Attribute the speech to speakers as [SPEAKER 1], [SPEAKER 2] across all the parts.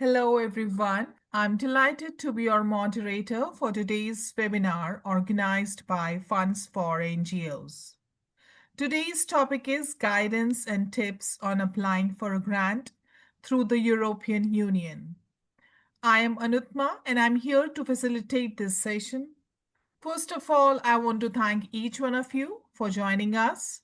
[SPEAKER 1] Hello, everyone. I'm delighted to be your moderator for today's webinar organized by Funds for NGOs. Today's topic is guidance and tips on applying for a grant through the European Union. I am Anutma and I'm here to facilitate this session. First of all, I want to thank each one of you for joining us.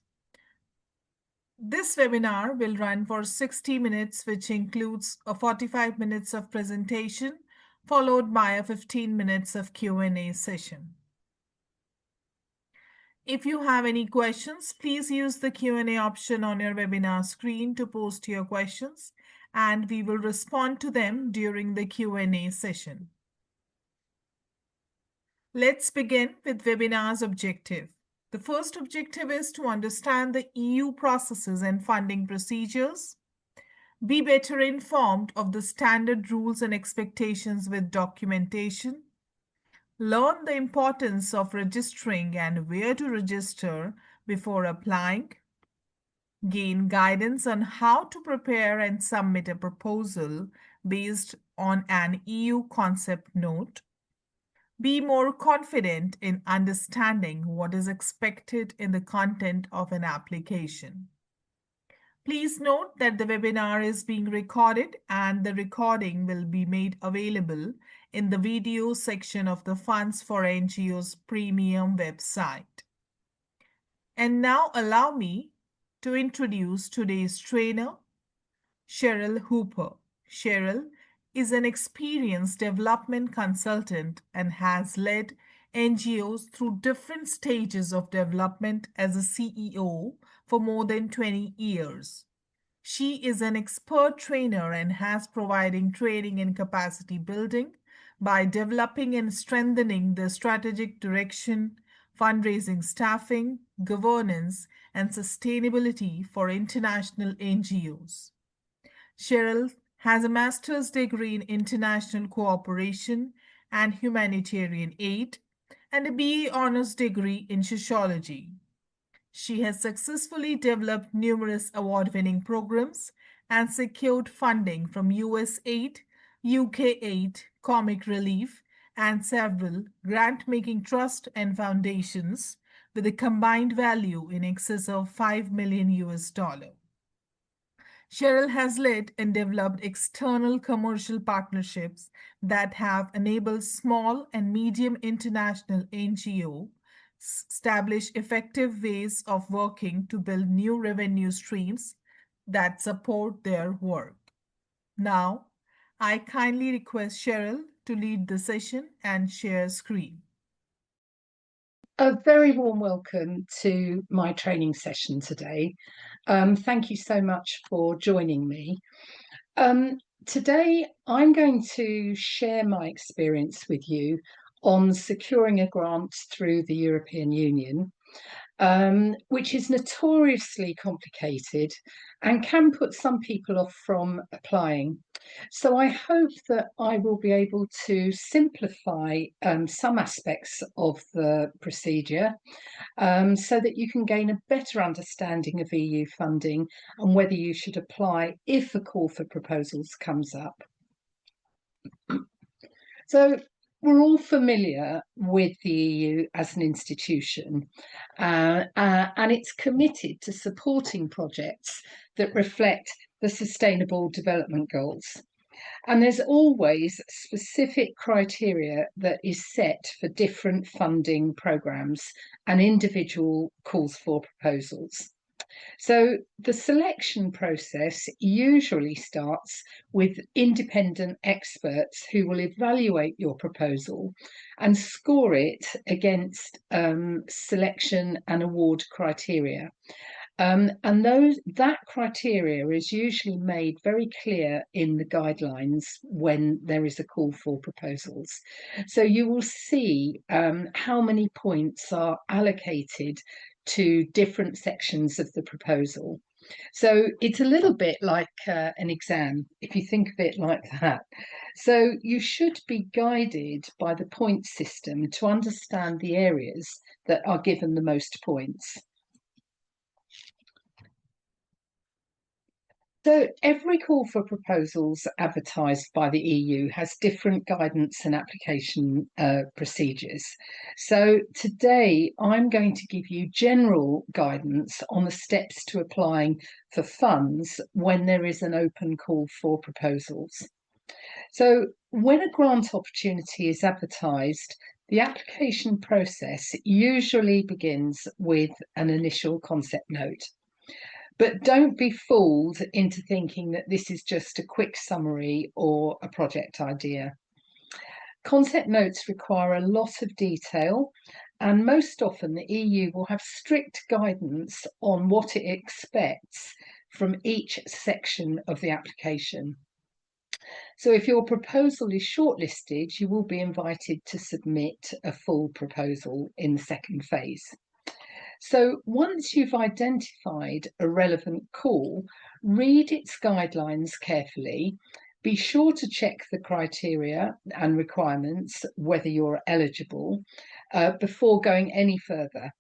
[SPEAKER 1] This webinar will run for 60 minutes, which includes a 45 minutes of presentation, followed by a 15 minutes of Q&A session. If you have any questions, please use the Q&A option on your webinar screen to post your questions, and we will respond to them during the Q&A session. Let's begin with webinar's objective. The first objective is to understand the EU processes and funding procedures, be better informed of the standard rules and expectations with documentation, learn the importance of registering and where to register before applying, gain guidance on how to prepare and submit a proposal based on an EU concept note, be more confident in understanding what is expected in the content of an application. Please note that the webinar is being recorded and the recording will be made available in the video section of the Funds for NGOs premium website. And now allow me to introduce today's trainer, Cheryl Hooper. Cheryl is an experienced development consultant and has led NGOs through different stages of development as a CEO for more than 20 years. She is an expert trainer and has providing training and capacity building by developing and strengthening the strategic direction, fundraising staffing, governance, and sustainability for international NGOs. Cheryl has a master's degree in international cooperation and humanitarian aid and a BA honors degree in sociology. She has successfully developed numerous award-winning programs and secured funding from USAID, UK-Aid, Comic Relief, and several grant-making trusts and foundations with a combined value in excess of $5 million. Cheryl has led and developed external commercial partnerships that have enabled small and medium international NGOs establish effective ways of working to build new revenue streams that support their work. Now, I kindly request Cheryl to lead the session and share screen.
[SPEAKER 2] A very warm welcome to my training session today. Thank you so much for joining me. Today, I'm going to share my experience with you on securing a grant through the European Union, which is notoriously complicated and can put some people off from applying. So I hope that I will be able to simplify some aspects of the procedure so that you can gain a better understanding of EU funding and whether you should apply if a call for proposals comes up. So we're all familiar with the EU as an institution, and it's committed to supporting projects that reflect the Sustainable Development Goals. And there's always specific criteria that is set for different funding programmes and individual calls for proposals. So the selection process usually starts with independent experts who will evaluate your proposal and score it against selection and award criteria. And that criteria is usually made very clear in the guidelines when there is a call for proposals. So you will see how many points are allocated to different sections of the proposal. So it's a little bit like an exam, if you think of it like that. So you should be guided by the point system to understand the areas that are given the most points. So every call for proposals advertised by the EU has different guidance and application procedures. So today I'm going to give you general guidance on the steps to applying for funds when there is an open call for proposals. So when a grant opportunity is advertised, the application process usually begins with an initial concept note. But don't be fooled into thinking that this is just a quick summary or a project idea. Concept notes require a lot of detail, and most often the EU will have strict guidance on what it expects from each section of the application. So if your proposal is shortlisted, you will be invited to submit a full proposal in the second phase. So once you've identified a relevant call, read its guidelines carefully. Be sure to check the criteria and requirements, whether you're eligible, before going any further.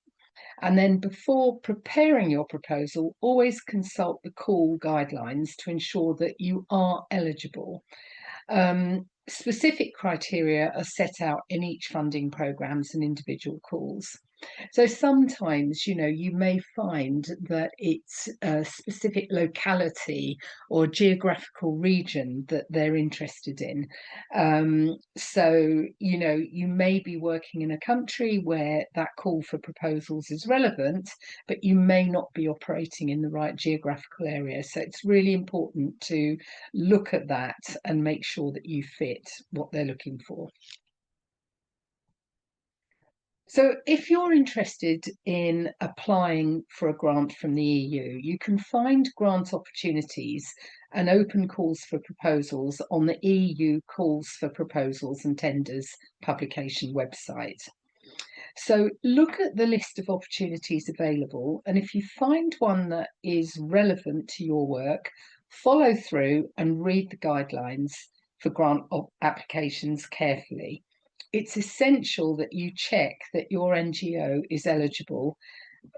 [SPEAKER 2] And then before preparing your proposal, always consult the call guidelines to ensure that you are eligible. Specific criteria are set out in each funding programs and individual calls. So sometimes, you may find that it's a specific locality or geographical region that they're interested in. So, you may be working in a country where that call for proposals is relevant, but you may not be operating in the right geographical area. So it's really important to look at that and make sure that you fit what they're looking for. So if you're interested in applying for a grant from the EU, you can find grant opportunities and open calls for proposals on the EU Calls for Proposals and Tenders publication website. So look at the list of opportunities available, and if you find one that is relevant to your work, follow through and read the guidelines for grant applications carefully. It's essential that you check that your NGO is eligible,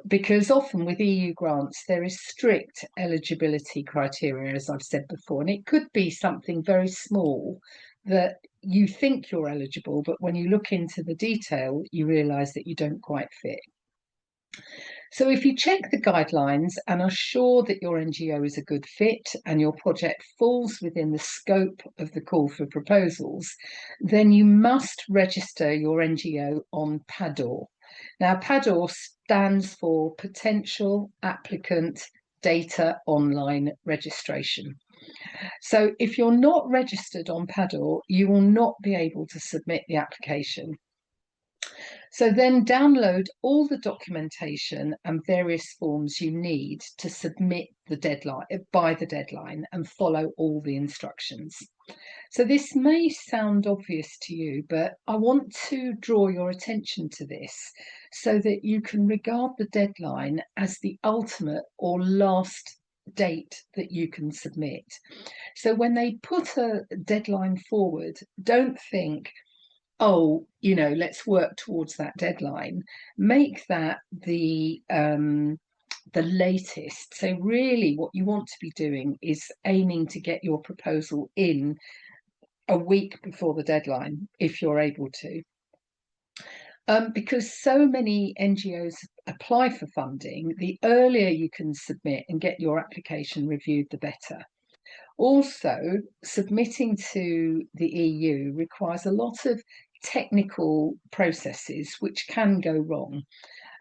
[SPEAKER 2] because often with EU grants there is strict eligibility criteria, as I've said before, and it could be something very small that you think you're eligible, but when you look into the detail you realise that you don't quite fit. So if you check the guidelines and are sure that your NGO is a good fit and your project falls within the scope of the call for proposals, then you must register your NGO on PADOR. Now, PADOR stands for Potential Applicant Data Online Registration. So if you're not registered on PADOR, you will not be able to submit the application. So then download all the documentation and various forms you need to submit by the deadline and follow all the instructions. So this may sound obvious to you, but I want to draw your attention to this so that you can regard the deadline as the ultimate or last date that you can submit. So when they put a deadline forward, don't think, oh, let's work towards that deadline. Make that the latest. So really what you want to be doing is aiming to get your proposal in a week before the deadline, if you're able to. Because so many NGOs apply for funding, the earlier you can submit and get your application reviewed, the better. Also, submitting to the EU requires a lot of technical processes which can go wrong,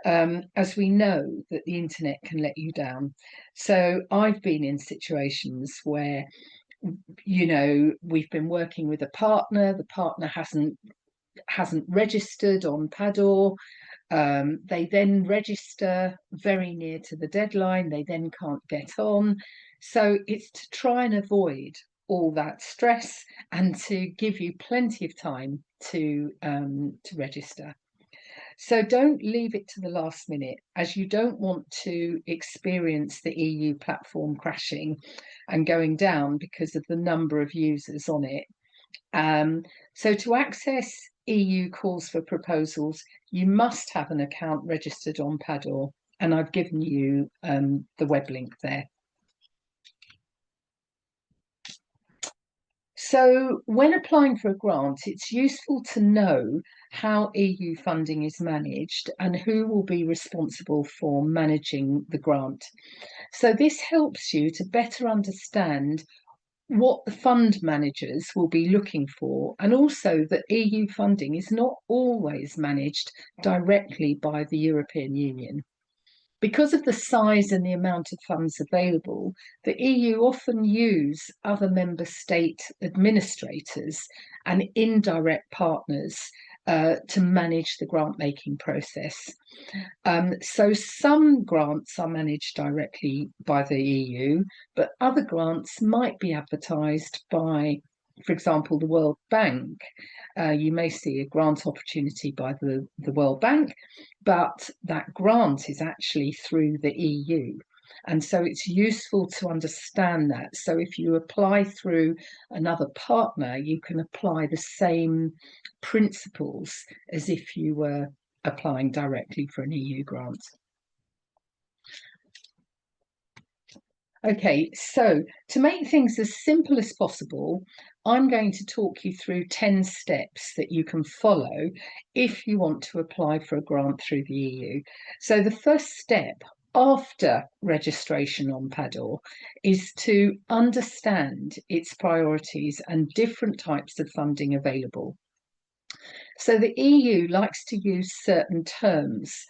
[SPEAKER 2] as we know that the internet can let you down. So I've been in situations where we've been working with a partner, the partner hasn't registered on PADOR. They then register very near to the deadline, they then can't get on. So it's to try and avoid all that stress and to give you plenty of time to register. So don't leave it to the last minute, as you don't want to experience the EU platform crashing and going down because of the number of users on it. So to access EU calls for proposals, you must have an account registered on PADOR, and I've given you the web link there. So when applying for a grant, it's useful to know how EU funding is managed and who will be responsible for managing the grant. So this helps you to better understand what the fund managers will be looking for, and also that EU funding is not always managed directly by the European Union. Because of the size and the amount of funds available, the EU often use other member state administrators and indirect partners to manage the grant making process. So some grants are managed directly by the EU, but other grants might be advertised by, for example, the World Bank. You may see a grant opportunity by the World Bank, but that grant is actually through the EU. And so it's useful to understand that. So if you apply through another partner, you can apply the same principles as if you were applying directly for an EU grant. Okay, so to make things as simple as possible, I'm going to talk you through 10 steps that you can follow if you want to apply for a grant through the EU. So the first step after registration on PADOR is to understand its priorities and different types of funding available. So the EU likes to use certain terms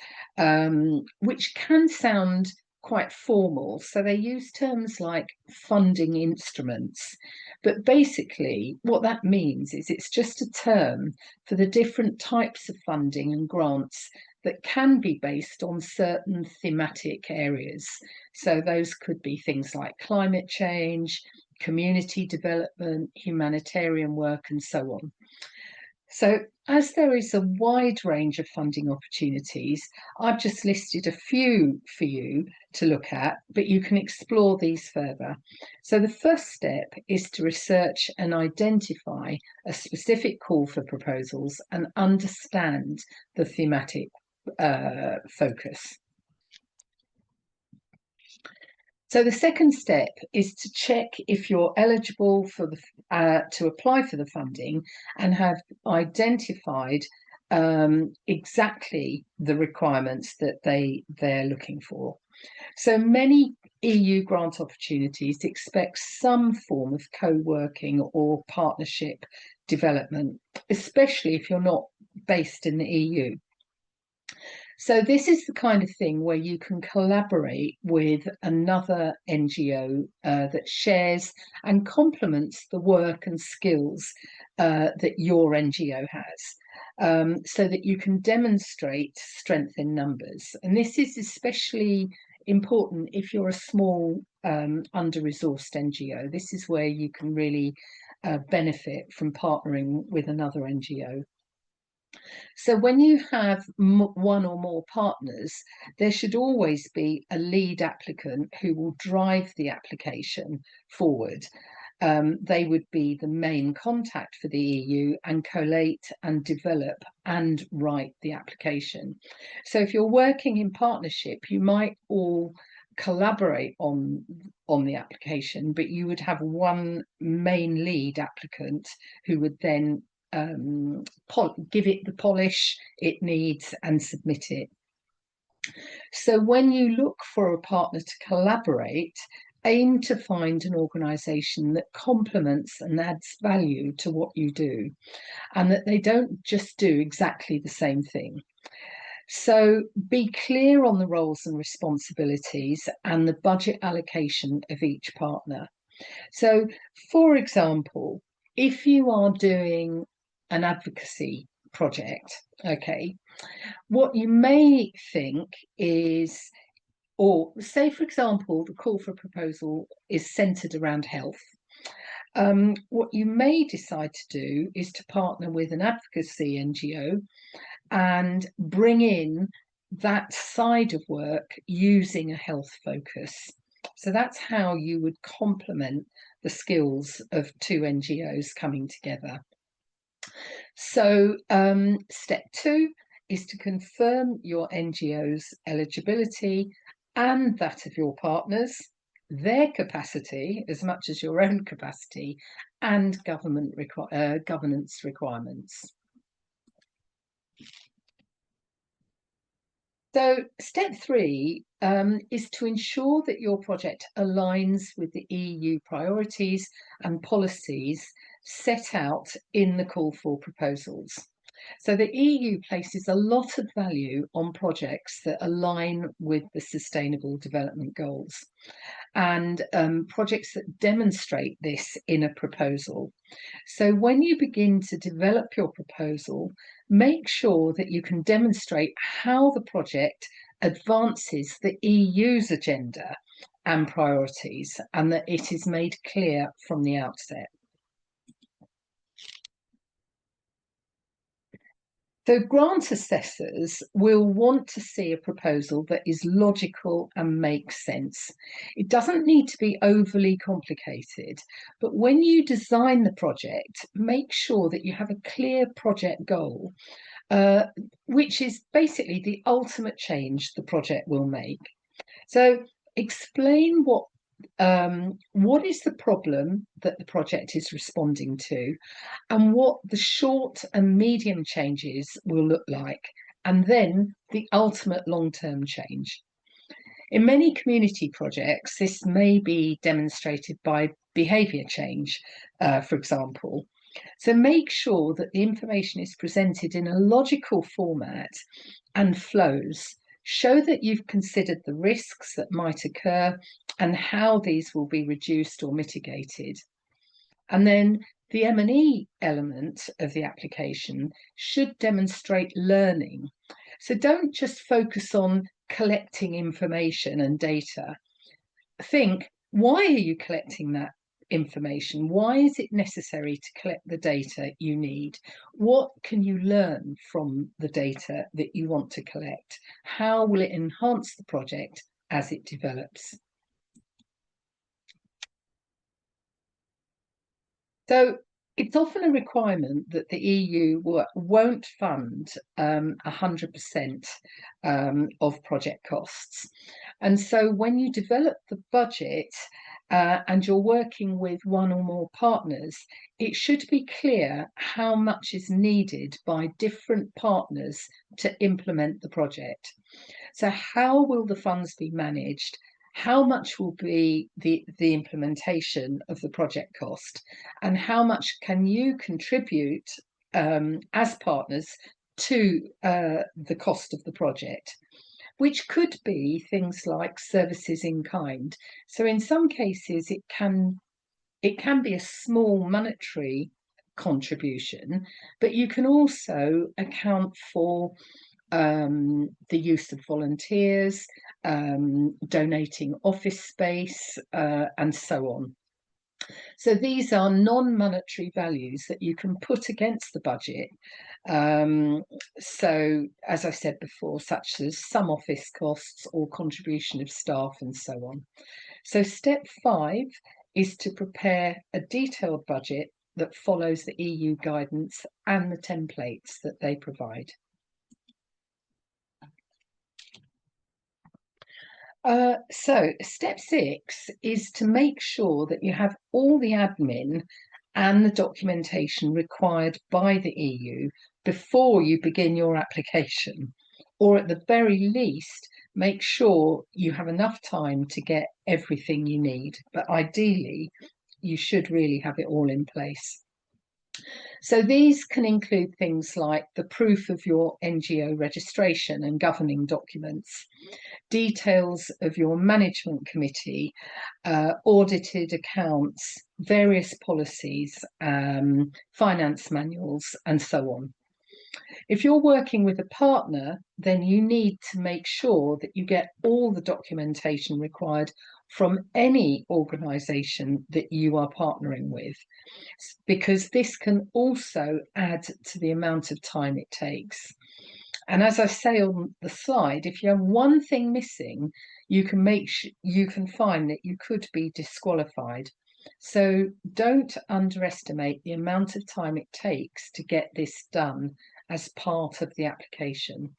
[SPEAKER 2] which can sound quite formal. So they use terms like funding instruments. But basically, what that means is it's just a term for the different types of funding and grants that can be based on certain thematic areas. So those could be things like climate change, community development, humanitarian work, and so on. So as there is a wide range of funding opportunities, I've just listed a few for you to look at, but you can explore these further. So the first step is to research and identify a specific call for proposals and understand the thematic focus. So the second step is to check if you're eligible for to apply for the funding and have identified exactly the requirements that they're looking for. So many EU grant opportunities expect some form of co-working or partnership development, especially if you're not based in the EU. So this is the kind of thing where you can collaborate with another NGO that shares and complements the work and skills that your NGO has, so that you can demonstrate strength in numbers. And this is especially important if you're a small, under-resourced NGO. This is where you can really benefit from partnering with another NGO. So when you have one or more partners, there should always be a lead applicant who will drive the application forward. They would be the main contact for the EU and collate and develop and write the application. So if you're working in partnership, you might all collaborate on the application, but you would have one main lead applicant who would then give it the polish it needs and submit it. So when you look for a partner to collaborate, aim to find an organisation that complements and adds value to what you do, and that they don't just do exactly the same thing. So be clear on the roles and responsibilities and the budget allocation of each partner. So, for example, if you are doing an advocacy project, okay, what you may think is, or say, for example, the call for proposal is centered around health. What you may decide to do is to partner with an advocacy NGO and bring in that side of work using a health focus. So that's how you would complement the skills of two NGOs coming together. So step 2 is to confirm your NGO's eligibility and that of your partners. their capacity as much as your own capacity, and governance requirements. So step 3 is to ensure that your project aligns with the EU priorities and policies set out in the call for proposals. So the EU places a lot of value on projects that align with the Sustainable Development Goals, and projects that demonstrate this in a proposal. So when you begin to develop your proposal, make sure that you can demonstrate how the project advances the EU's agenda and priorities, and that it is made clear from the outset. So grant assessors will want to see a proposal that is logical and makes sense. It doesn't need to be overly complicated, but when you design the project, make sure that you have a clear project goal, which is basically the ultimate change the project will make. So explain what is the problem that the project is responding to, and what the short and medium changes will look like, and then the ultimate long-term change. In many community projects, this may be demonstrated by behaviour change, for example. So make sure that the information is presented in a logical format and flows. Show that you've considered the risks that might occur and how these will be reduced or mitigated. And then the M&E element of the application should demonstrate learning. So don't just focus on collecting information and data. Think, why are you collecting that information? Why is it necessary to collect the data you need? What can you learn from the data that you want to collect? How will it enhance the project as it develops? So it's often a requirement that the EU won't fund 100% of project costs. And so when you develop the budget and you're working with one or more partners, it should be clear how much is needed by different partners to implement the project. So how will the funds be managed? How much will be the implementation of the project cost, and how much can you contribute as partners to the cost of the project, which could be things like services in kind. So in some cases it can be a small monetary contribution, but you can also account for the use of volunteers, donating office space, and so on. So these are non-monetary values that you can put against the budget. So, as I said before, such as some office costs or contribution of staff and so on. So step 5 is to prepare a detailed budget that follows the EU guidance and the templates that they provide. So step 6 is to make sure that you have all the admin and the documentation required by the EU before you begin your application, or at the very least, make sure you have enough time to get everything you need. But ideally, you should really have it all in place. So these can include things like the proof of your NGO registration and governing documents, details of your management committee, audited accounts, various policies, finance manuals, and so on. If you're working with a partner, then you need to make sure that you get all the documentation required from any organisation that you are partnering with, because this can also add to the amount of time it takes. And as I say on the slide, if you have one thing missing, you can find that you could be disqualified. So don't underestimate the amount of time it takes to get this done as part of the application.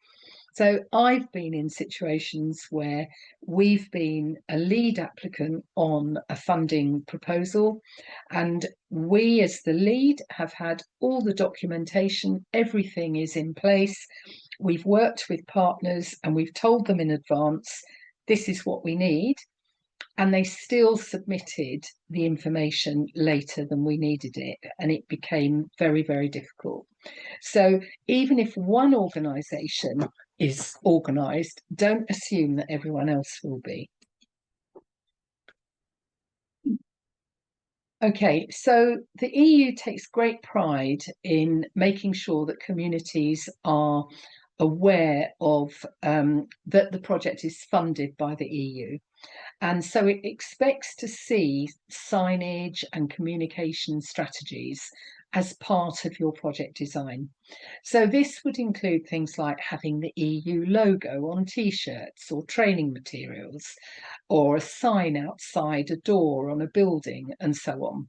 [SPEAKER 2] So I've been in situations where we've been a lead applicant on a funding proposal, and we as the lead have had all the documentation, everything is in place. We've worked with partners and we've told them in advance, this is what we need. And they still submitted the information later than we needed it. And it became very, very difficult. So even if one organisation is organised, don't assume that everyone else will be. Okay, so the EU takes great pride in making sure that communities are aware of that the project is funded by the EU. And so it expects to see signage and communication strategies as part of your project design. So this would include things like having the EU logo on T-shirts or training materials, or a sign outside a door on a building, and so on.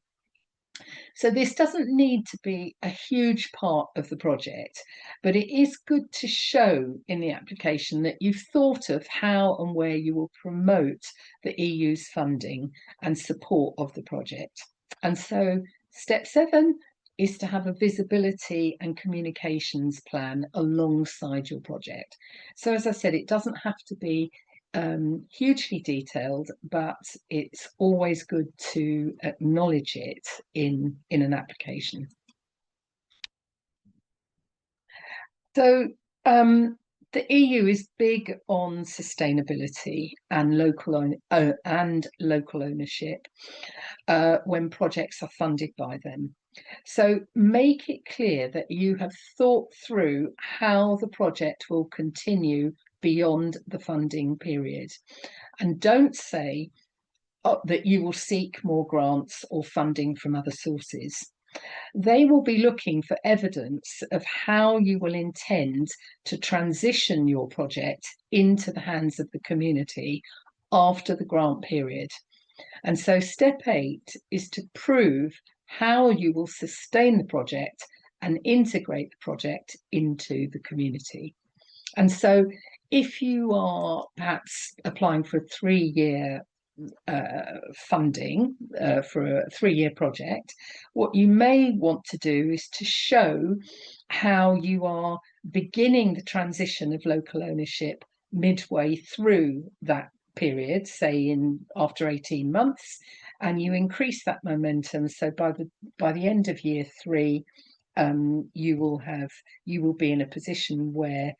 [SPEAKER 2] So this doesn't need to be a huge part of the project, but it is good to show in the application that you've thought of how and where you will promote the EU's funding and support of the project. And so step 7 is to have a visibility and communications plan alongside your project. So as I said, it doesn't have to be hugely detailed, but it's always good to acknowledge it in an application. So the EU is big on sustainability and local ownership when projects are funded by them. So make it clear that you have thought through how the project will continue beyond the funding period. And don't say that you will seek more grants or funding from other sources. They will be looking for evidence of how you will intend to transition your project into the hands of the community after the grant period. And so step 8 is to prove how you will sustain the project and integrate the project into the community. And so if you are perhaps applying for a 3-year funding for a 3-year project, what you may want to do is to show how you are beginning the transition of local ownership midway through that period, say after 18 months, and you increase that momentum. So by the end of year 3, you will be in a position where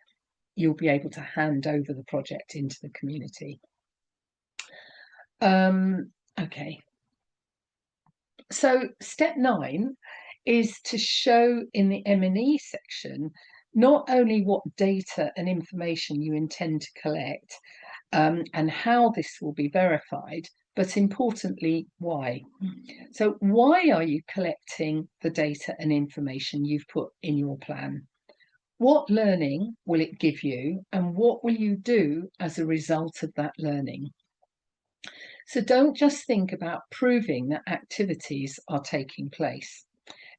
[SPEAKER 2] you'll be able to hand over the project into the community. Okay. So step 9 is to show in the M&E section not only what data and information you intend to collect and how this will be verified, but importantly, why. So why are you collecting the data and information you've put in your plan? What learning will it give you, and what will you do as a result of that learning? So don't just think about proving that activities are taking place.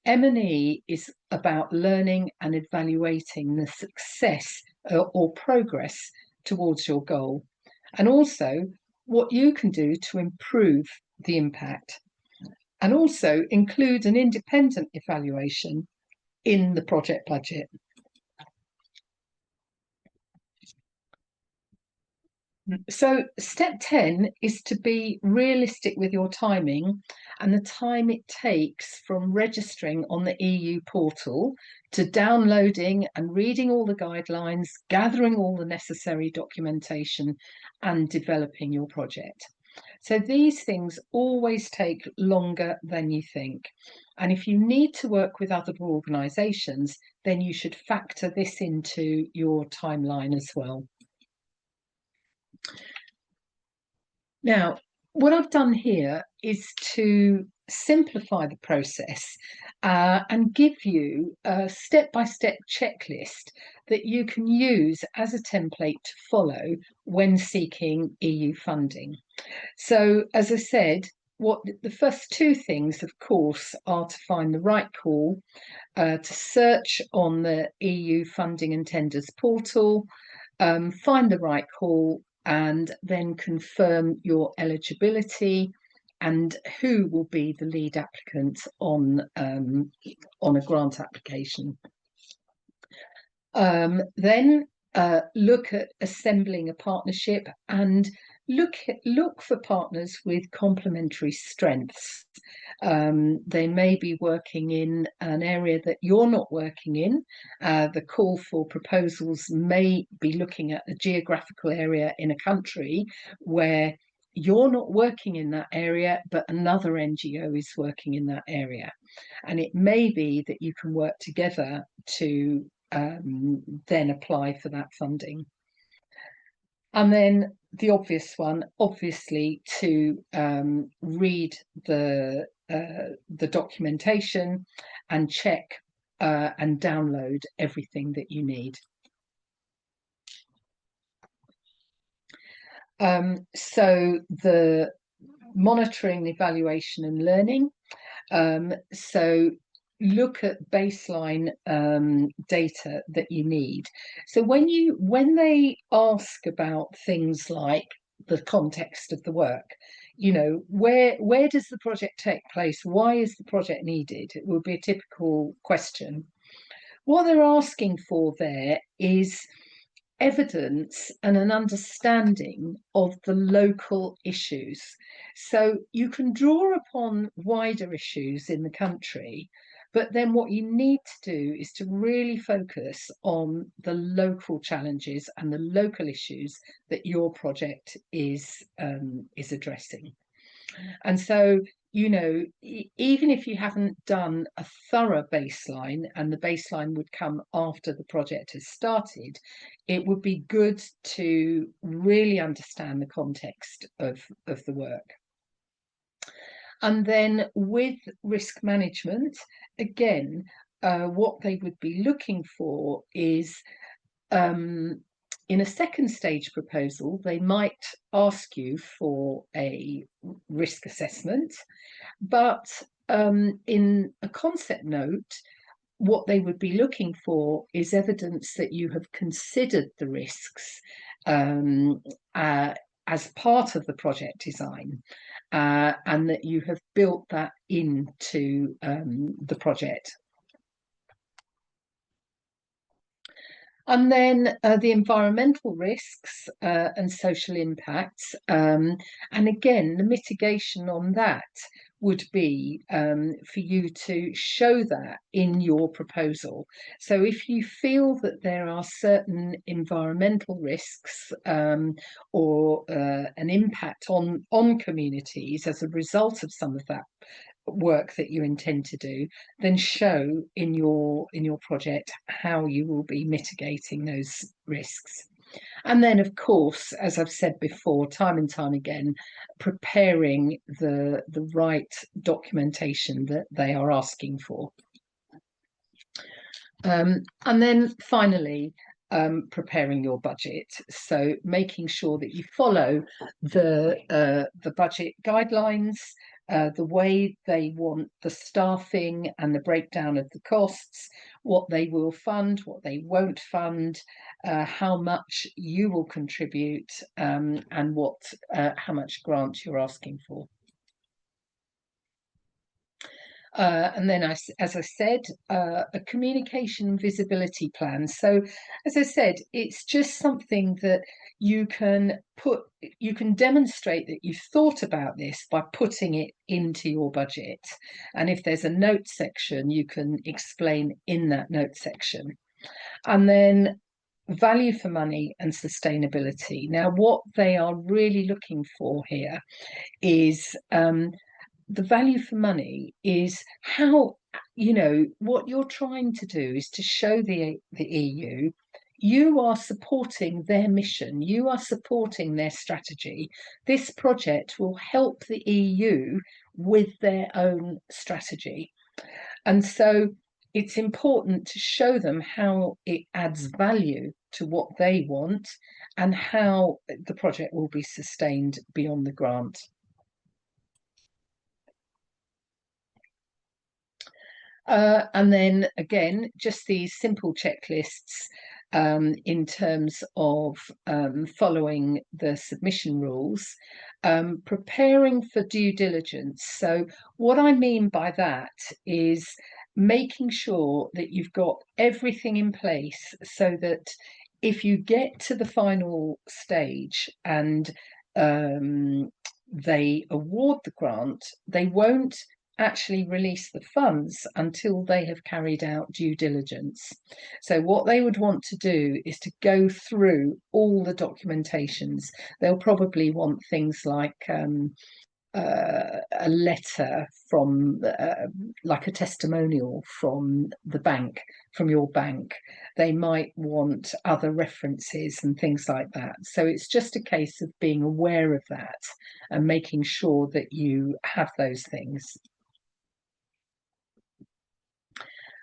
[SPEAKER 2] M&E is about learning and evaluating the success or progress towards your goal, and also what you can do to improve the impact, and also include an independent evaluation in the project budget. So step 10 is to be realistic with your timing and the time it takes from registering on the EU portal to downloading and reading all the guidelines, gathering all the necessary documentation and developing your project. So these things always take longer than you think. And if you need to work with other organisations, then you should factor this into your timeline as well. Now, what I've done here is to simplify the process and give you a step-by-step checklist that you can use as a template to follow when seeking EU funding. So, as I said, the first 2 things, of course, are to find the right call, to search on the EU funding and tenders portal, find the right call, and then confirm your eligibility and who will be the lead applicant on a grant application. Then look at assembling a partnership and look for partners with complementary strengths. They may be working in an area that you're not working in. The call for proposals may be looking at a geographical area in a country where you're not working in that area, but another NGO is working in that area. And it may be that you can work together to then apply for that funding. And then the obvious one, obviously, to read the documentation and check and download everything that you need. So the monitoring, evaluation and learning. So look at baseline data that you need. So when they ask about things like the context of the work, you know, where does the project take place? Why is the project needed? It will be a typical question. What they're asking for there is evidence and an understanding of the local issues. So you can draw upon wider issues in the country, but then what you need to do is to really focus on the local challenges and the local issues that your project is addressing. And so, you know, even if you haven't done a thorough baseline, and the baseline would come after the project has started, it would be good to really understand the context of the work. And then with risk management, again, what they would be looking for is in a second stage proposal, they might ask you for a risk assessment, but in a concept note, what they would be looking for is evidence that you have considered the risks as part of the project design, and that you have built that into the project. And then the environmental risks and social impacts. And again, the mitigation on that would be for you to show that in your proposal. So if you feel that there are certain environmental risks or an impact on communities as a result of some of that work that you intend to do, then show in your project how you will be mitigating those risks. And then, of course, as I've said before, time and time again, preparing the right documentation that they are asking for. And then finally, preparing your budget. So making sure that you follow the budget guidelines, the way they want the staffing and the breakdown of the costs, what they will fund, what they won't fund, how much you will contribute, and how much grant you're asking for. And then, as I said, a communication visibility plan. So, as I said, it's just something that you can demonstrate that you've thought about this by putting it into your budget. And if there's a note section, you can explain in that note section. And then value for money and sustainability. Now, what they are really looking for here is the value for money is how, you know, what you're trying to do is to show the EU you are supporting their mission, you are supporting their strategy. This project will help the EU with their own strategy. And so it's important to show them how it adds value to what they want and how the project will be sustained beyond the grant. And then again, just these simple checklists in terms of following the submission rules, preparing for due diligence. So what I mean by that is making sure that you've got everything in place so that if you get to the final stage and they award the grant, they won't actually release the funds until they have carried out due diligence. So what they would want to do is to go through all the documentations. They'll probably want things like a letter from like a testimonial from the bank, from your bank. They might want other references and things like that. So it's just a case of being aware of that and making sure that you have those things.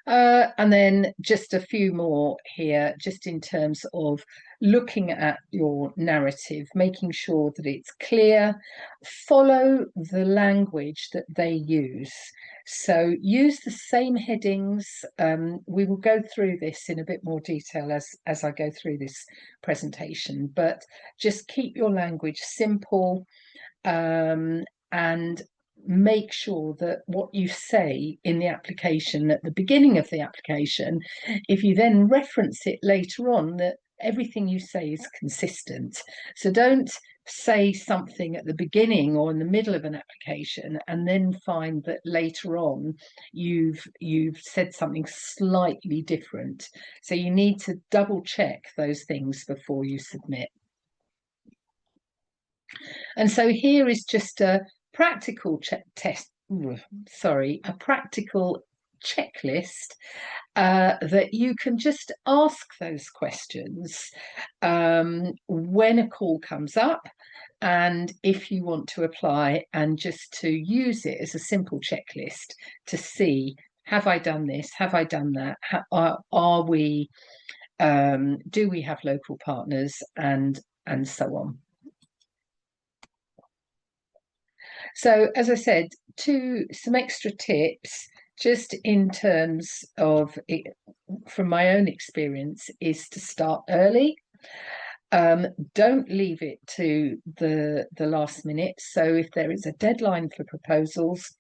[SPEAKER 2] And then just a few more here, just in terms of looking at your narrative, making sure that it's clear, follow the language that they use. So use the same headings. We will go through this in a bit more detail as I go through this presentation, but just keep your language simple, and make sure that what you say in the application at the beginning of the application, if you then reference it later on, that everything you say is consistent. So don't say something at the beginning or in the middle of an application and then find that later on you've said something slightly different. So you need to double check those things before you submit. And so here is just a practical a practical checklist that you can just ask those questions when a call comes up, and if you want to apply, and just to use it as a simple checklist to see, have I done this? Have I done that? Are we, do we have local partners, and so on. So, as I said, some extra tips, just in terms of it, from my own experience, is to start early. Don't leave it to the last minute. So if there is a deadline for proposals,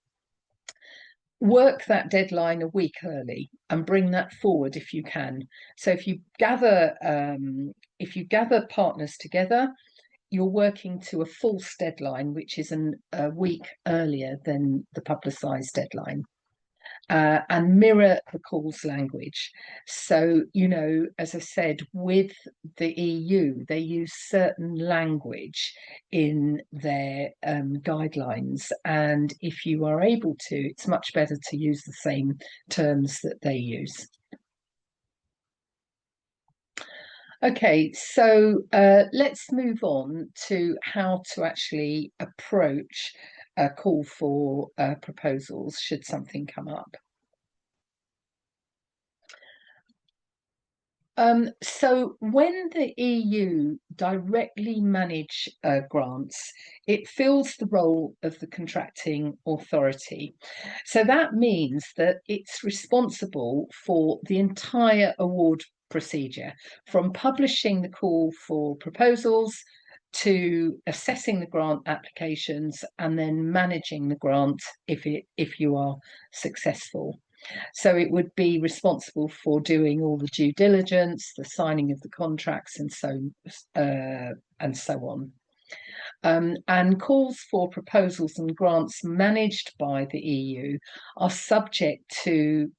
[SPEAKER 2] work that deadline a week early and bring that forward if you can. So if you gather partners together, you're working to a false deadline, which is a week earlier than the publicised deadline, and mirror the calls language. So, you know, as I said, with the EU, they use certain language in their guidelines, and if you are able to, it's much better to use the same terms that they use. Okay, so let's move on to how to actually approach a call for proposals should something come up. So when the EU directly manage grants, it fills the role of the contracting authority. So that means that it's responsible for the entire award procedure, from publishing the call for proposals to assessing the grant applications and then managing the grant if you are successful. So it would be responsible for doing all the due diligence, the signing of the contracts, and so on. And calls for proposals and grants managed by the EU are subject to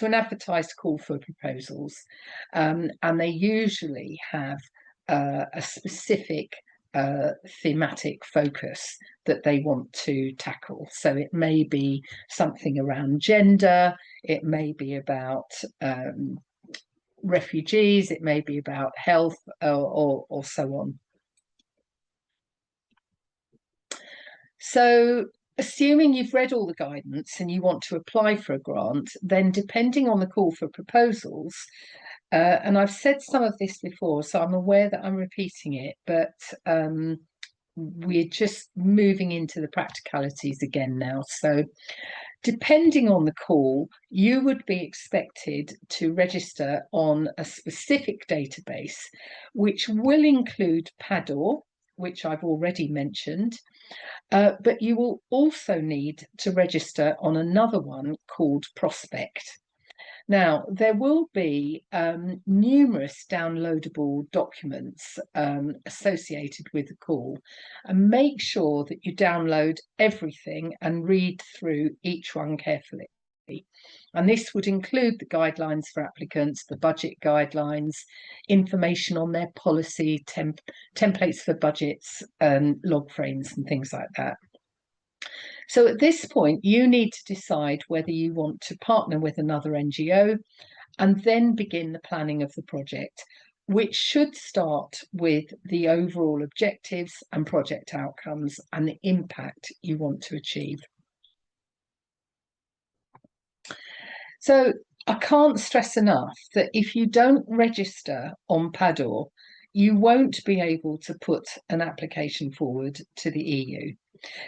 [SPEAKER 2] an advertised call for proposals, and they usually have a specific thematic focus that they want to tackle. So it may be something around gender, it may be about refugees, it may be about health, or so on. So assuming you've read all the guidance and you want to apply for a grant, then depending on the call for proposals, and I've said some of this before, so I'm aware that I'm repeating it, but we're just moving into the practicalities again now. So Depending on the call, you would be expected to register on a specific database, which will include PADOR, which I've already mentioned, but you will also need to register on another one called Prospect. Now, there will be numerous downloadable documents associated with the call, and make sure that you download everything and read through each one carefully. And this would include the guidelines for applicants, the budget guidelines, information on their policy, templates for budgets, log frames and things like that. So at this point, you need to decide whether you want to partner with another NGO and then begin the planning of the project, which should start with the overall objectives and project outcomes and the impact you want to achieve. So I can't stress enough that if you don't register on PADOR, you won't be able to put an application forward to the EU.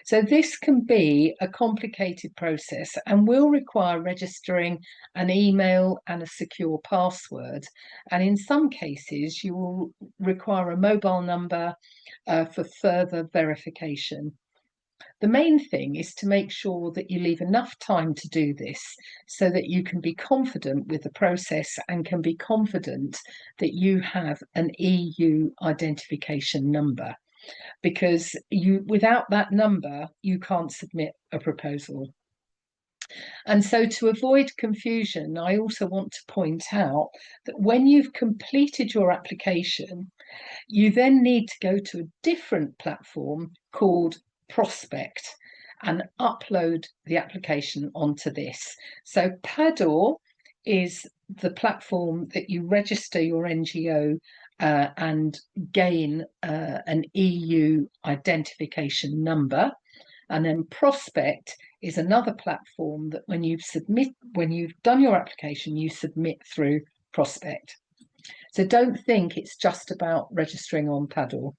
[SPEAKER 2] So this can be a complicated process and will require registering an email and a secure password. And in some cases, you will require a mobile number for further verification. The main thing is to make sure that you leave enough time to do this so that you can be confident with the process and can be confident that you have an EU identification number. Because without that number, you can't submit a proposal. And so to avoid confusion, I also want to point out that when you've completed your application, you then need to go to a different platform called Prospect and upload the application onto this. So PADOR is the platform that you register your NGO and gain an EU identification number. And then Prospect is another platform that when you've done your application, you submit through Prospect. So don't think it's just about registering on PADOR.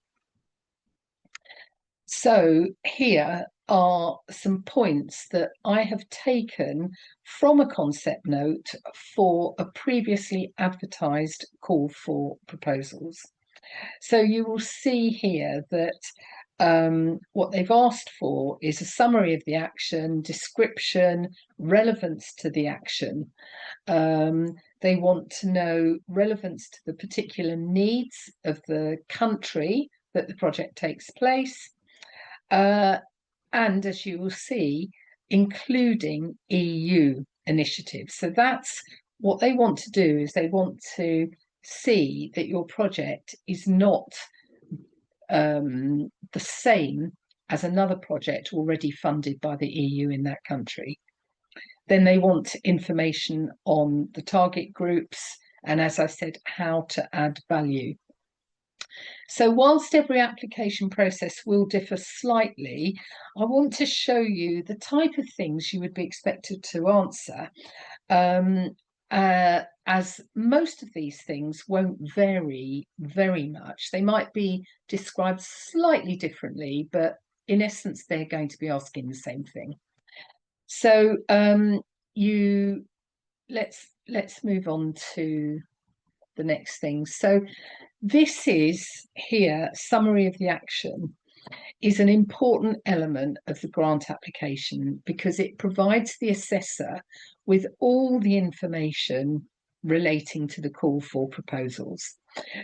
[SPEAKER 2] So here are some points that I have taken from a concept note for a previously advertised call for proposals. So you will see here that what they've asked for is a summary of the action, description, relevance to the action. They want to know relevance to the particular needs of the country that the project takes place. And as you will see, including EU initiatives. So that's what they want to do, is they want to see that your project is not the same as another project already funded by the EU in that country. Then they want information on the target groups and, as I said, how to add value. So whilst every application process will differ slightly, I want to show you the type of things you would be expected to answer, as most of these things won't vary very much. They might be described slightly differently, but in essence, they're going to be asking the same thing. So let's move on to the next thing. So this is here, summary of the action, is an important element of the grant application because it provides the assessor with all the information relating to the call for proposals.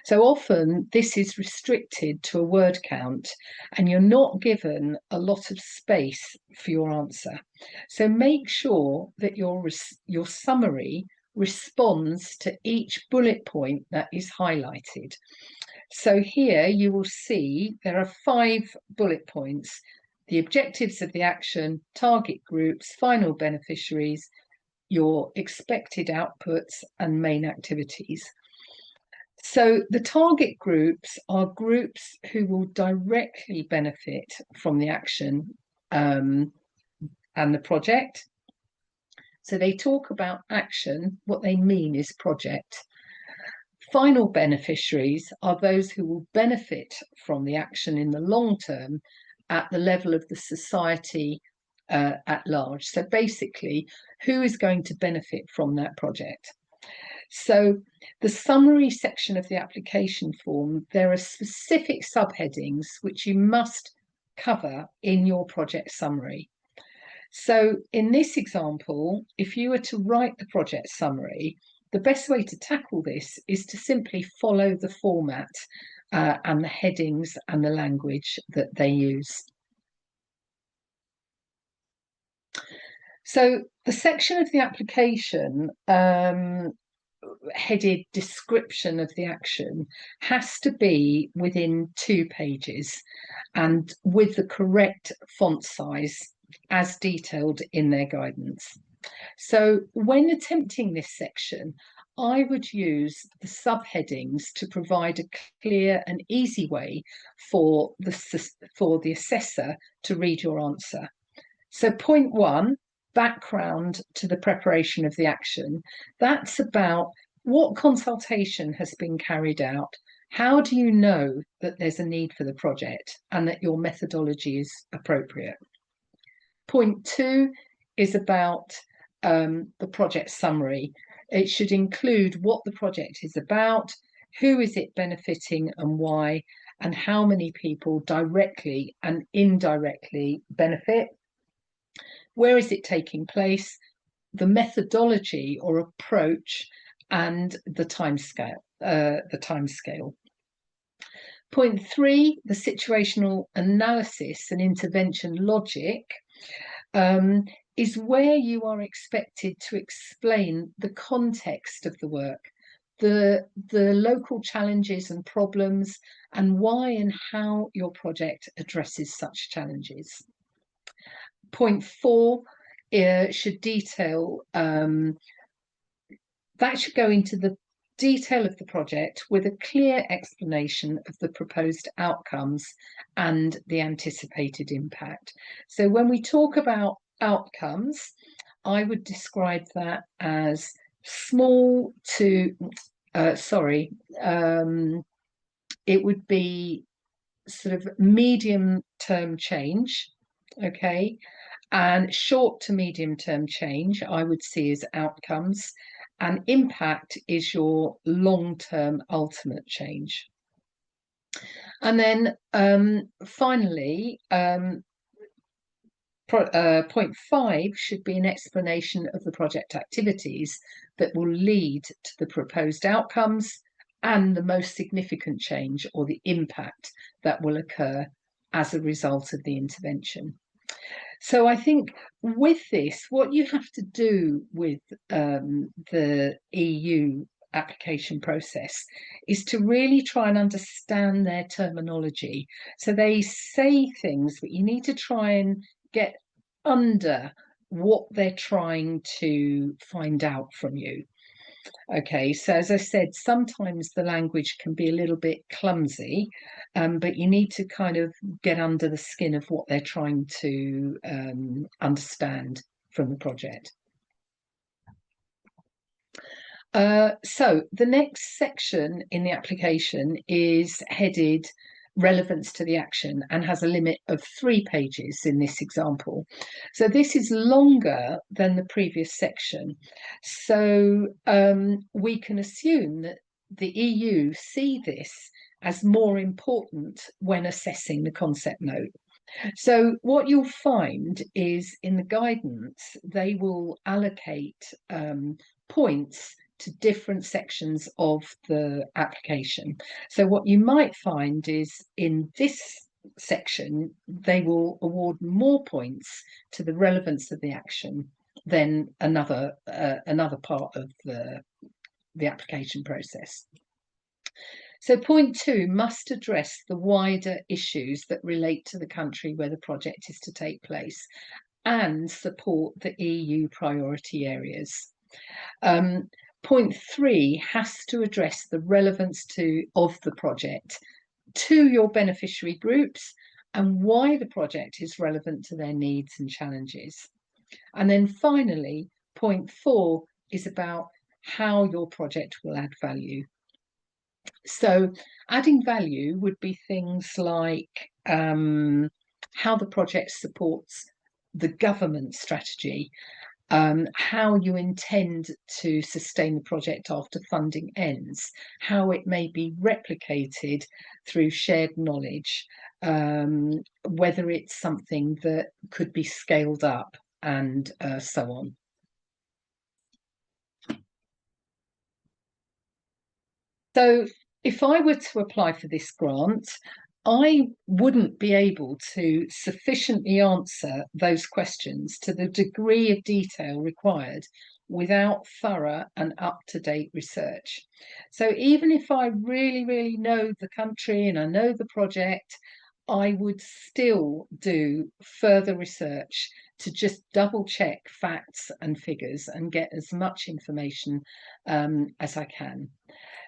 [SPEAKER 2] So often this is restricted to a word count and you're not given a lot of space for your answer. So make sure that your summary responds to each bullet point that is highlighted. So here you will see there are 5 bullet points: the objectives of the action, target groups, final beneficiaries, your expected outputs and main activities. So the target groups are groups who will directly benefit from the action and the project. So they talk about action, what they mean is project. Final beneficiaries are those who will benefit from the action in the long term at the level of the society at large. So basically, who is going to benefit from that project? So the summary section of the application form, there are specific subheadings which you must cover in your project summary. So in this example, if you were to write the project summary, the best way to tackle this is to simply follow the format and the headings and the language that they use. So the section of the application headed description of the action has to be within 2 pages and with the correct font size as detailed in their guidance. So when attempting this section, I would use the subheadings to provide a clear and easy way for the assessor to read your answer. So point 1, background to the preparation of the action. That's about what consultation has been carried out. How do you know that there's a need for the project and that your methodology is appropriate? Point 2 is about the project summary. It should include what the project is about, who is it benefiting and why, and how many people directly and indirectly benefit. Where is it taking place, the methodology or approach, and the timescale. Point 3, the situational analysis and intervention logic, is where you are expected to explain the context of the work, the local challenges and problems, and why and how your project addresses such challenges. Point 4 should detail, that should go into the detail of the project with a clear explanation of the proposed outcomes and the anticipated impact. So when we talk about outcomes, I would describe that as small to, it would be sort of medium-term change, okay? And short to medium-term change, I would see as outcomes, and impact is your long-term ultimate change. And then finally, point 5 should be an explanation of the project activities that will lead to the proposed outcomes and the most significant change or the impact that will occur as a result of the intervention. So I think with this, what you have to do with the EU application process is to really try and understand their terminology. So they say things, but you need to try and get under what they're trying to find out from you. Okay, so as I said, sometimes the language can be a little bit clumsy, but you need to kind of get under the skin of what they're trying to understand from the project. So the next section in the application is headed relevance to the action and has a limit of 3 pages in this example. So this is longer than the previous section. So we can assume that the EU see this as more important when assessing the concept note. So what you'll find is in the guidance, they will allocate points to different sections of the application. So what you might find is in this section, they will award more points to the relevance of the action than another part of the application process. So point 2 must address the wider issues that relate to the country where the project is to take place and support the EU priority areas. Point 3 has to address the relevance of the project to your beneficiary groups and why the project is relevant to their needs and challenges. And then finally, point 4 is about how your project will add value. So adding value would be things like how the project supports the government strategy, how you intend to sustain the project after funding ends, how it may be replicated through shared knowledge, whether it's something that could be scaled up, and so on. So if I were to apply for this grant, I wouldn't be able to sufficiently answer those questions to the degree of detail required without thorough and up-to-date research. So even if I really, really know the country and I know the project, I would still do further research to just double check facts and figures and get as much information as I can.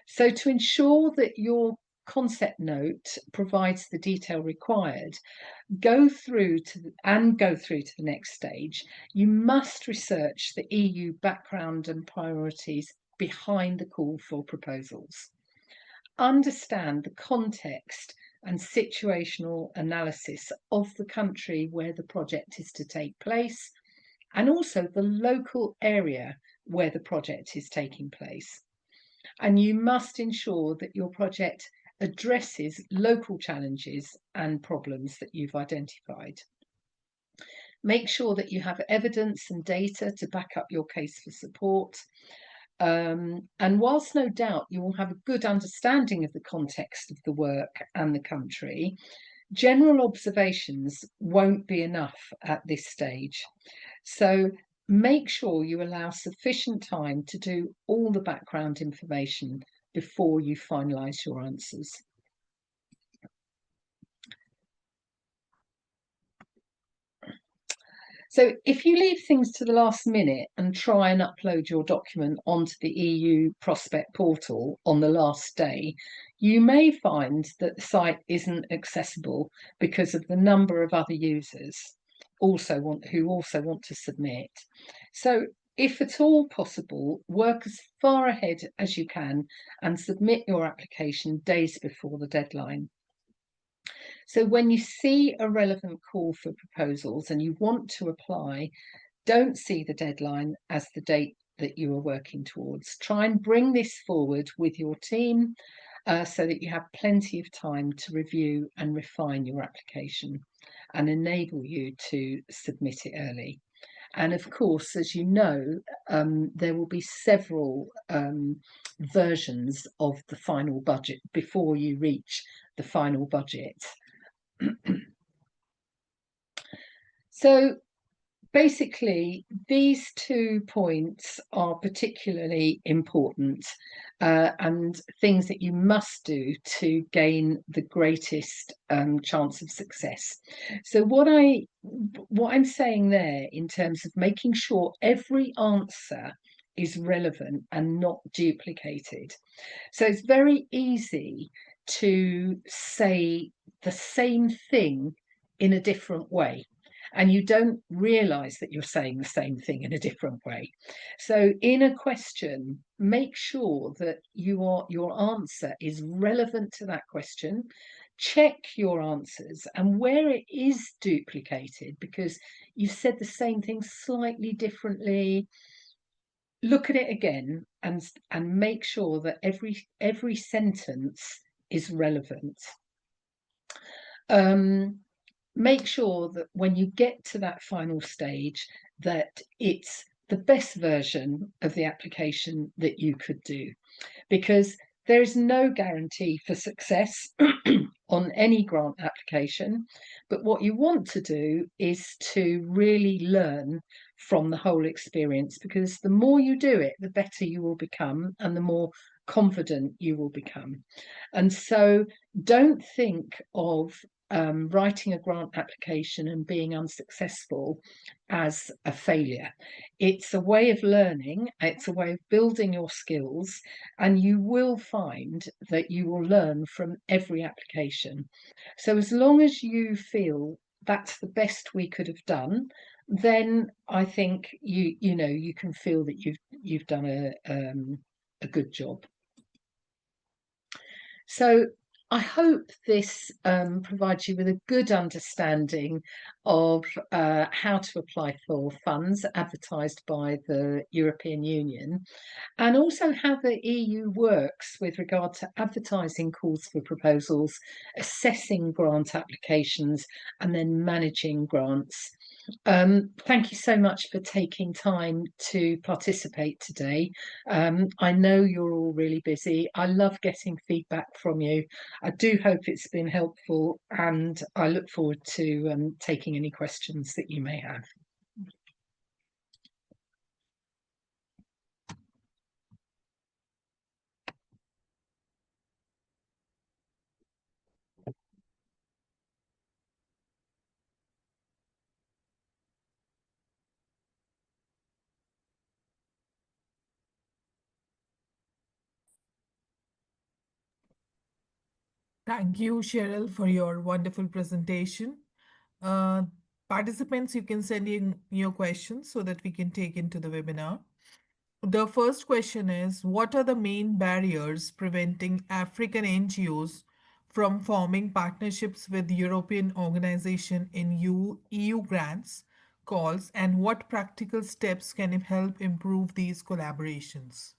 [SPEAKER 2] So to ensure that your concept note provides the detail required, go through to the next stage, you must research the EU background and priorities behind the call for proposals. Understand the context and situational analysis of the country where the project is to take place, and also the local area where the project is taking place. And you must ensure that your project addresses local challenges and problems that you've identified. Make sure that you have evidence and data to back up your case for support. And whilst no doubt you will have a good understanding of the context of the work and the country, general observations won't be enough at this stage. So make sure you allow sufficient time to do all the background information before you finalise your answers. So if you leave things to the last minute and try and upload your document onto the EU Prospect portal on the last day, you may find that the site isn't accessible because of the number of other users who also want to submit. So if at all possible, work as far ahead as you can and submit your application days before the deadline. So when you see a relevant call for proposals and you want to apply, don't see the deadline as the date that you are working towards. Try and bring this forward with your team so that you have plenty of time to review and refine your application and enable you to submit it early. And of course, as you know, there will be several versions of the final budget before you reach the final budget. So basically, these 2 points are particularly important and things that you must do to gain the greatest chance of success. So what I'm saying there in terms of making sure every answer is relevant and not duplicated. So it's very easy to say the same thing in a different way, and you don't realize that you're saying the same thing in a different way. So in a question, make sure that your answer is relevant to that question. Check your answers, and where it is duplicated because you've said the same thing slightly differently, look at it again and make sure that every sentence is relevant. Make sure that when you get to that final stage that it's the best version of the application that you could do, because there is no guarantee for success on any grant application. But what you want to do is to really learn from the whole experience, because the more you do it, the better you will become and the more confident you will become. And so don't think of writing a grant application and being unsuccessful as a failure. It's a way of learning, it's a way of building your skills, and you will find that you will learn from every application. So as long as you feel that's the best we could have done, then I think you can feel that you've done a good job. So I hope this provides you with a good understanding of how to apply for funds advertised by the European Union, and also how the EU works with regard to advertising calls for proposals, assessing grant applications, and then managing grants. Thank you so much for taking time to participate today. I know you're all really busy. I love getting feedback from you. I do hope it's been helpful, and I look forward to taking any questions that you may have.
[SPEAKER 1] Thank you, Cheryl, for your wonderful presentation. Uh, Participants, you can send in your questions so that we can take into the webinar. The first question is, what are the main barriers preventing African NGOs from forming partnerships with European organization in EU grants calls, and what practical steps can help improve these collaborations?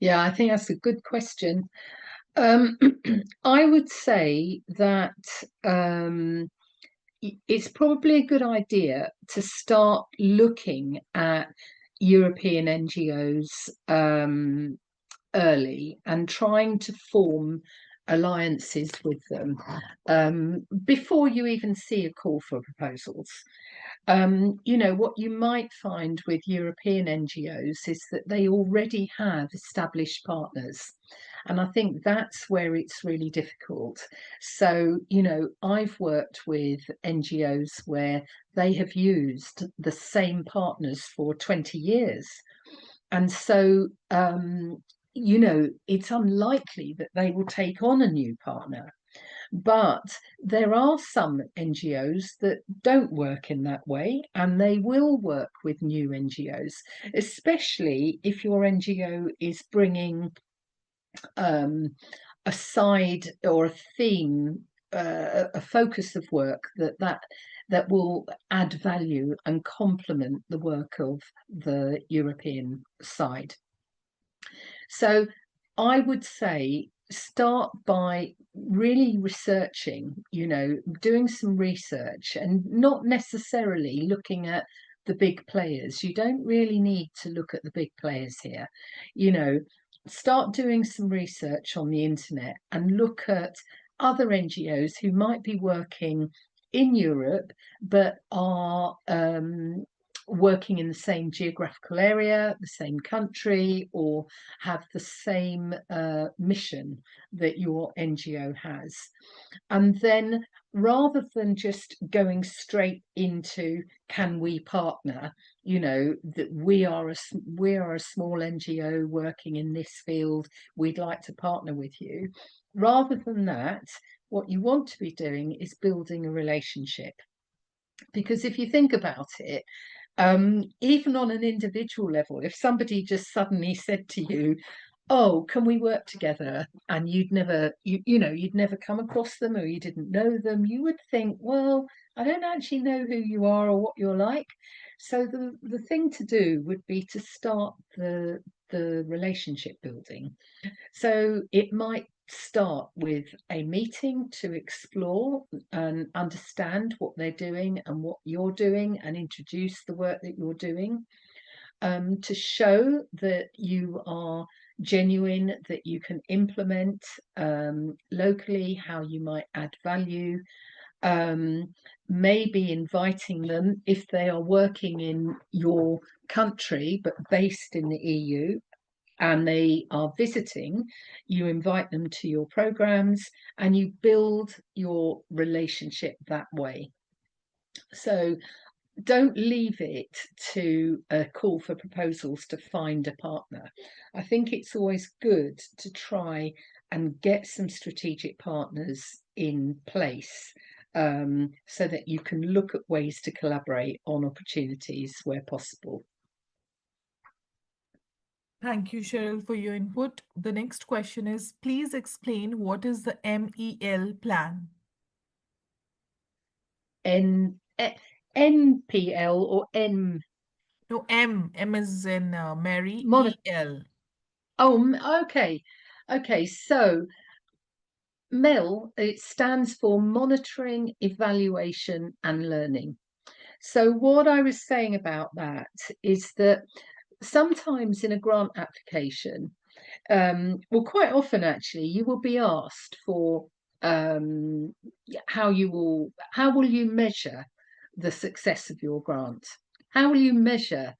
[SPEAKER 2] Yeah, I think that's a good question. I would say that it's probably a good idea to start looking at European NGOs early and trying to form alliances with them before you even see a call for proposals. What you might find with European NGOs is that they already have established partners. And I think that's where it's really difficult. So, I've worked with NGOs where they have used the same partners for 20 years. And so, it's unlikely that they will take on a new partner. But there are some NGOs that don't work in that way, and they will work with new NGOs, especially if your NGO is bringing a side or a theme, a focus of work that will add value and complement the work of the European side. So I would say start by really researching, doing some research and not necessarily looking at the big players. You don't really need to look at the big players here. Start doing some research on the internet and look at other NGOs who might be working in Europe but are working in the same geographical area, the same country, or have the same mission that your NGO has. And then rather than just going straight into, can we partner, that we are a small NGO working in this field, we'd like to partner with you. Rather than that, what you want to be doing is building a relationship. Because if you think about it, even on an individual level, if somebody just suddenly said to you, oh, can we work together, and you'd never come across them or you didn't know them, you would think, well, I don't actually know who you are or what you're like. So the thing to do would be to start the relationship building. So it might start with a meeting to explore and understand what they're doing and what you're doing, and introduce the work that you're doing, to show that you are genuine, that you can implement locally how you might add value. Maybe inviting them, if they are working in your country but based in the EU and they are visiting, you invite them to your programs and you build your relationship that way. So don't leave it to a call for proposals to find a partner. I think it's always good to try and get some strategic partners in place, so that you can look at ways to collaborate on opportunities where possible.
[SPEAKER 1] Thank you, Cheryl, for your input. The next question is, please explain what is the MEL plan?
[SPEAKER 2] NPL or N
[SPEAKER 1] No, M is in Mary,
[SPEAKER 2] monitor.
[SPEAKER 1] EL.
[SPEAKER 2] Okay. So MEL, it stands for monitoring, evaluation, and learning. So what I was saying about that is that sometimes in a grant application, well, quite often actually, you will be asked for how will you measure the success of your grant? How will you measure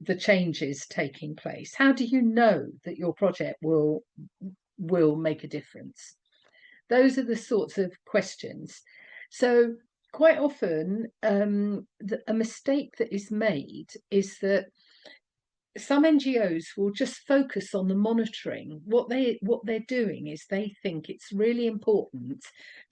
[SPEAKER 2] the changes taking place? How do you know that your project will make a difference? Those are the sorts of questions. So quite often, a mistake that is made is that some NGOs will just focus on the monitoring. What they're doing is they think it's really important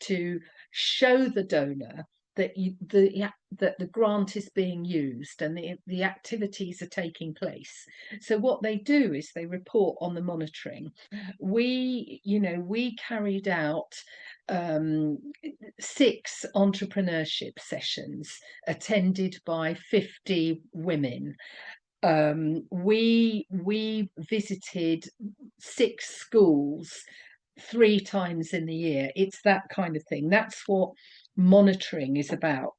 [SPEAKER 2] to show the donor that the grant is being used and the activities are taking place. So what they do is they report on the monitoring. We carried out 6 entrepreneurship sessions attended by 50 women. We visited 6 schools 3 times in the year. It's that kind of thing. That's what monitoring is about.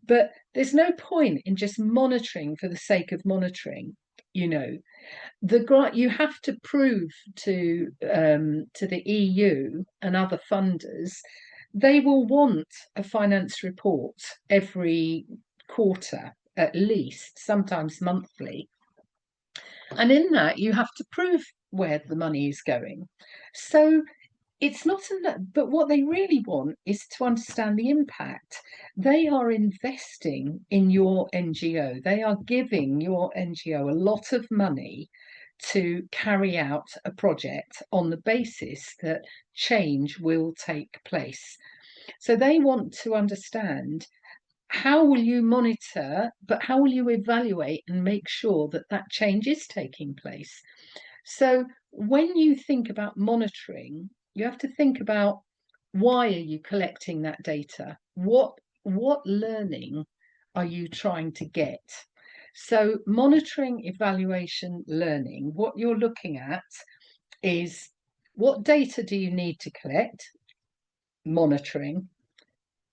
[SPEAKER 2] But there's no point in just monitoring for the sake of monitoring. The grant, you have to prove to the EU and other funders, they will want a finance report every quarter at least, sometimes monthly. And in that, you have to prove where the money is going. So it's not but what they really want is to understand the impact. They are investing in your NGO. They are giving your NGO a lot of money to carry out a project on the basis that change will take place. So they want to understand, how will you monitor, but how will you evaluate and make sure that that change is taking place? So when you think about monitoring, you have to think about, why are you collecting that data? What learning are you trying to get? So monitoring, evaluation, learning, what you're looking at is, what data do you need to collect? Monitoring.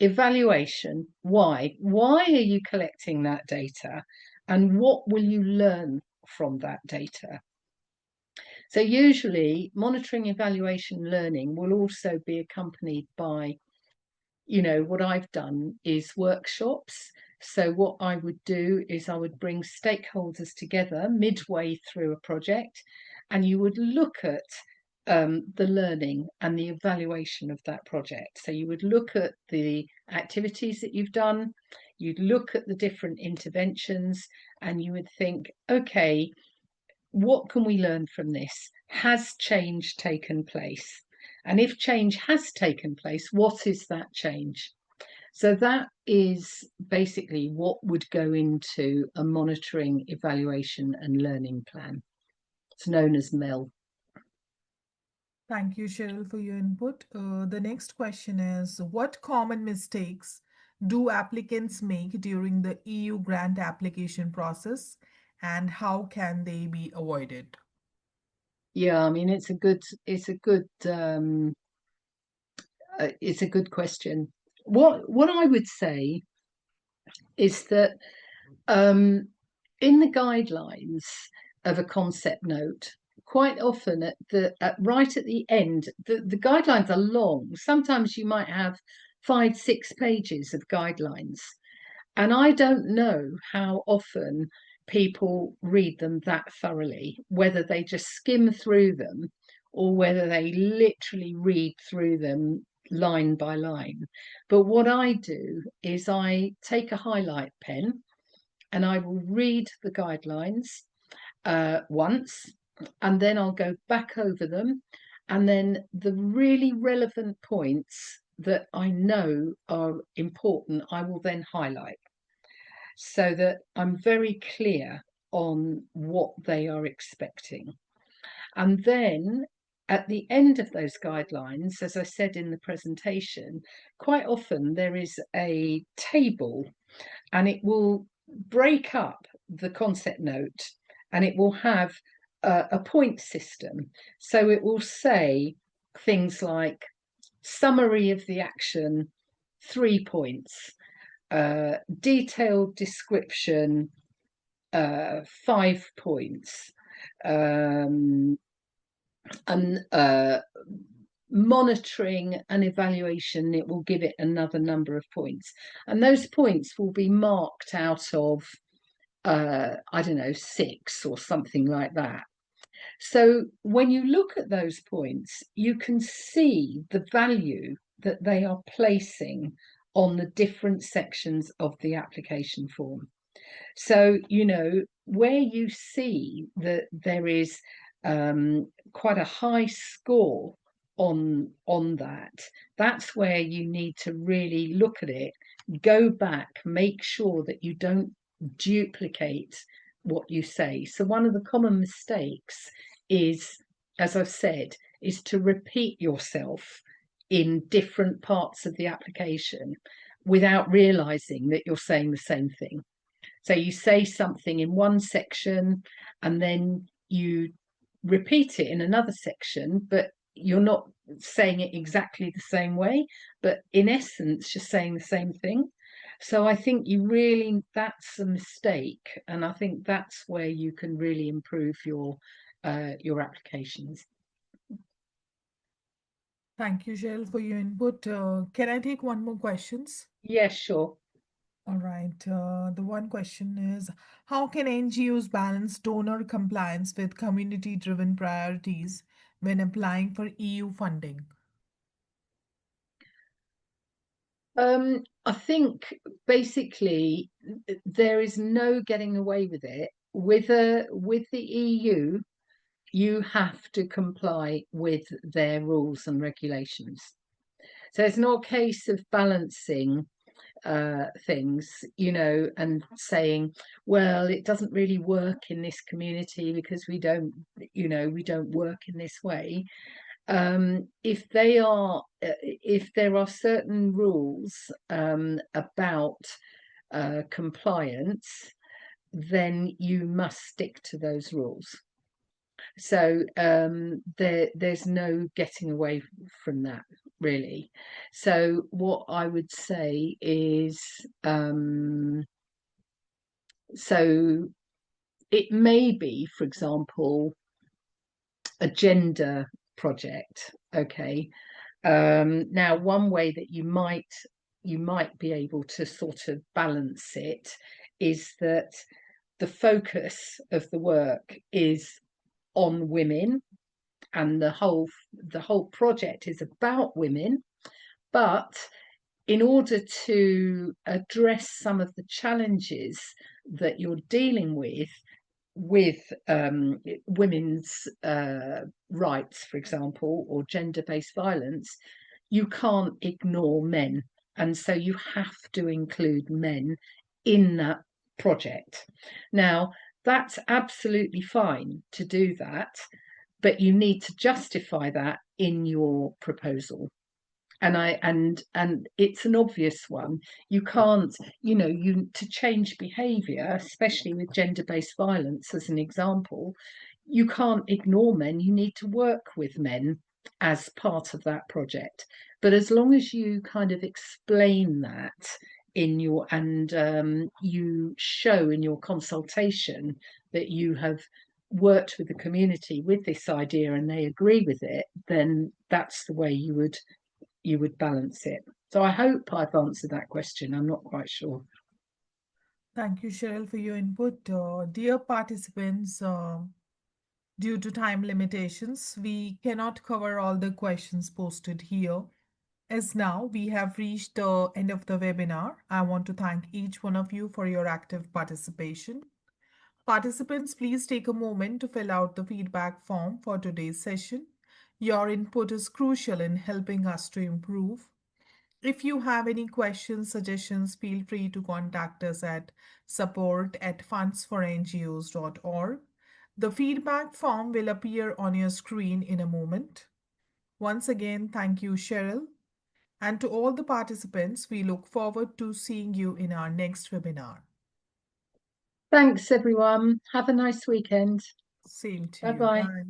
[SPEAKER 2] Evaluation, why are you collecting that data, and what will you learn from that data? So usually monitoring, evaluation, learning will also be accompanied by, what I've done is workshops. So what I would do is I would bring stakeholders together midway through a project, and you would look at the learning and the evaluation of that project. So you would look at the activities that you've done, you'd look at the different interventions, and you would think, okay, what can we learn from this? Has change taken place? And if change has taken place, what is that change? So that is basically what would go into a monitoring, evaluation, and learning plan. It's known as MEL.
[SPEAKER 1] Thank you, Cheryl, for your input. The next question is, what common mistakes do applicants make during the EU grant application process, and how can they be avoided?
[SPEAKER 2] Yeah, I mean, it's a good question. What I would say is that in the guidelines of a concept note, quite often right at the end, the guidelines are long. Sometimes you might have 5-6 pages of guidelines, and I don't know how often people read them that thoroughly, whether they just skim through them or whether they literally read through them line by line. But what I do is I take a highlight pen and I will read the guidelines once, and then I'll go back over them, and then the really relevant points that I know are important, I will then highlight, so that I'm very clear on what they are expecting. And then at the end of those guidelines, as I said in the presentation, quite often there is a table, and it will break up the concept note, and it will have a point system. So it will say things like summary of the action, 3 points, detailed description, 5 points, and monitoring and evaluation, it will give it another number of points. And those points will be marked out of, I don't know, 6 or something like that. So when you look at those points, you can see the value that they are placing on the different sections of the application form. So, you know, where you see that there is quite a high score on that, that's where you need to really look at it, go back, make sure that you don't duplicate what you say. So one of the common mistakes is, as I've said, is to repeat yourself in different parts of the application without realizing that you're saying the same thing. So you say something in one section and then you repeat it in another section, but you're not saying it exactly the same way, but in essence, you're saying the same thing. So I think that's a mistake. And I think that's where you can really improve your applications.
[SPEAKER 1] Thank you, Cheryl, for your input. Can I take one more questions?
[SPEAKER 2] Yeah, sure.
[SPEAKER 1] All right. The one question is, how can NGOs balance donor compliance with community-driven priorities when applying for EU funding?
[SPEAKER 2] I think basically there is no getting away with it. With the EU, you have to comply with their rules and regulations. So it's not a case of balancing things, you know, and saying, well, it doesn't really work in this community because we don't work in this way. If there are certain rules about compliance, then you must stick to those rules. So there's no getting away from that, really. So what I would say is, so it may be, for example, a gender project. Okay. Now, one way that you might be able to sort of balance it is that the focus of the work is on women, and the whole project is about women, but in order to address some of the challenges that you're dealing with women's rights, for example, or gender-based violence, you can't ignore men, and so you have to include men in that project. Now, that's absolutely fine to do that, but you need to justify that in your proposal. And it's an obvious one. You can't, to change behavior, especially with gender-based violence as an example, you can't ignore men. You need to work with men as part of that project. But as long as you kind of explain that in your, and you show in your consultation that you have worked with the community with this idea and they agree with it, then that's the way you would balance it. So I hope I've answered that question. I'm not quite sure.
[SPEAKER 1] Thank you, Cheryl, for your input. Dear participants, due to time limitations, we cannot cover all the questions posted here. As now we have reached the end of the webinar, I want to thank each one of you for your active participation. Participants, please take a moment to fill out the feedback form for today's session. Your input is crucial in helping us to improve. If you have any questions, suggestions, feel free to contact us at support@fundsforNGOs.org. The feedback form will appear on your screen in a moment. Once again, thank you, Cheryl. And to all the participants, we look forward to seeing you in our next webinar.
[SPEAKER 2] Thanks, everyone. Have a nice weekend.
[SPEAKER 1] Same to you.
[SPEAKER 2] Bye-bye.
[SPEAKER 1] Bye.